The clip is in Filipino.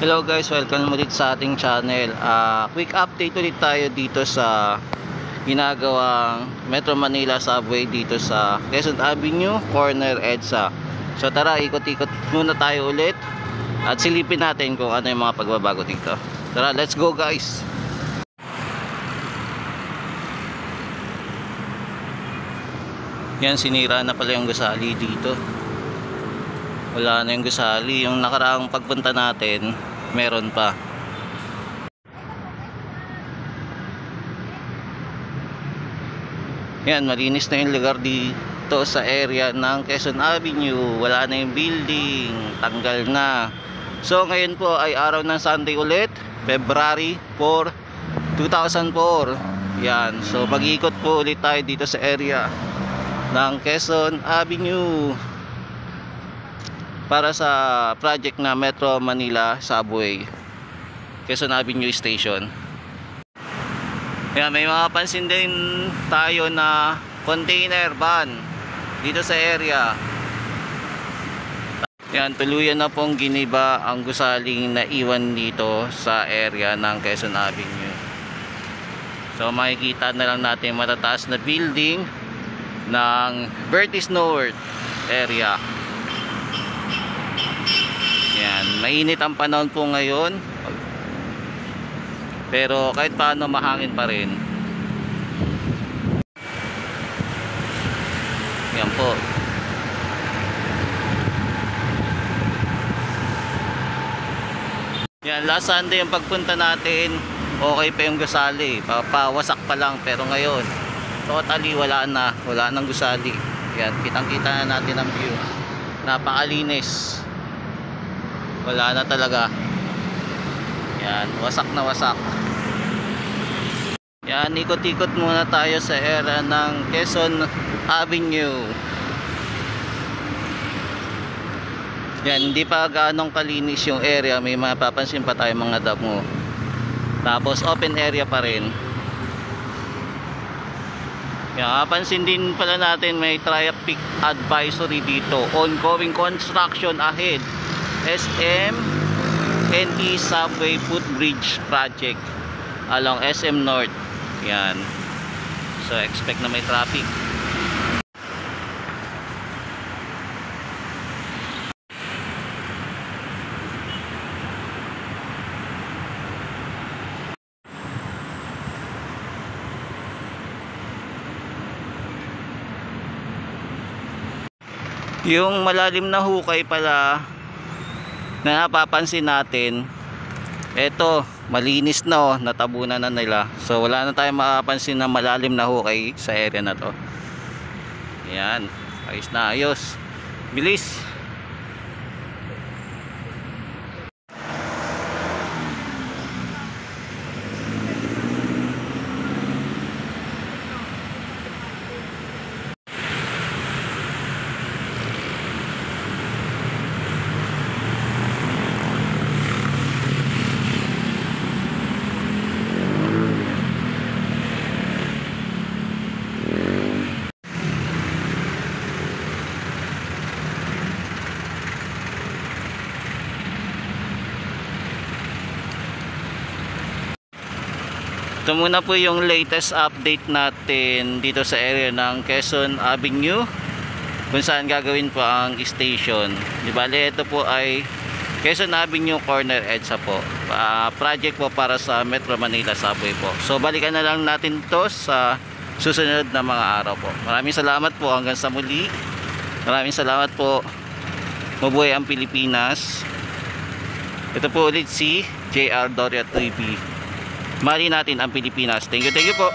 Hello guys, welcome ulit sa ating channel. Quick update ulit tayo dito sa ginagawang Metro Manila Subway dito sa Quezon Avenue, corner EDSA. So tara, ikot-ikot muna tayo ulit at silipin natin kung ano yung mga pagbabago dito. Tara, let's go guys! Yan, sinira na pala yung gusali dito. Wala na yung gusali. Yung nakaraang pagpunta natin, meron pa. Yan, malinis na yung lugar dito sa area ng Quezon Avenue. Wala na yung building, tanggal na. So ngayon po ay araw ng Sunday ulit, February 4, 2004. Yan, so mag-ikot po ulit tayo dito sa area ng Quezon Avenue para sa project na Metro Manila Subway, Quezon Avenue Station. Yan, may mapapansin din tayo na container van dito sa area. Yan, tuluyan na pong giniba ang gusaling na iwan dito sa area ng Quezon Avenue. So makikita na lang natin matataas na building ng Vertis North area. Yan, mainit ang panahon po ngayon, pero kahit paano mahangin pa rin. Yan po. Yan, last Sunday yung pagpunta natin, okay pa yung gusali, pawasak pa lang, pero ngayon totally wala nang gusali. Yan, kitang-kita na natin ang view. Napakalinis. Wala na talaga. Yan, wasak na wasak. Yan, ikot-ikot muna tayo sa area ng Quezon Avenue. Yan, hindi pa gaanong kalinis yung area. May mapapansin pa tayo mga damo. Tapos open area pa rin. Yan, mapansin din pala natin may traffic advisory dito. Ongoing construction ahead. SM NE Subway Footbridge Project along SM North. Yan, so expect na may traffic. Yung malalim na hukay pala na napapansin natin, eto malinis na, oh, natabunan na nila. So wala na tayong makapansin na malalim na hukay sa area na to. Ayan, ayos na ayos, bilis. Ito muna po yung latest update natin dito sa area ng Quezon Avenue, kung saan gagawin po ang station. Di bale, ito po ay Quezon Avenue corner EDSA po. Project po para sa Metro Manila Subway po. So balikan na lang natin to sa susunod na mga araw po. Maraming salamat po, hanggang sa muli. Maraming salamat po. Mabuhay ang Pilipinas. Ito po ulit si JR Doria TV. Mali natin ang Pilipinas. Thank you po.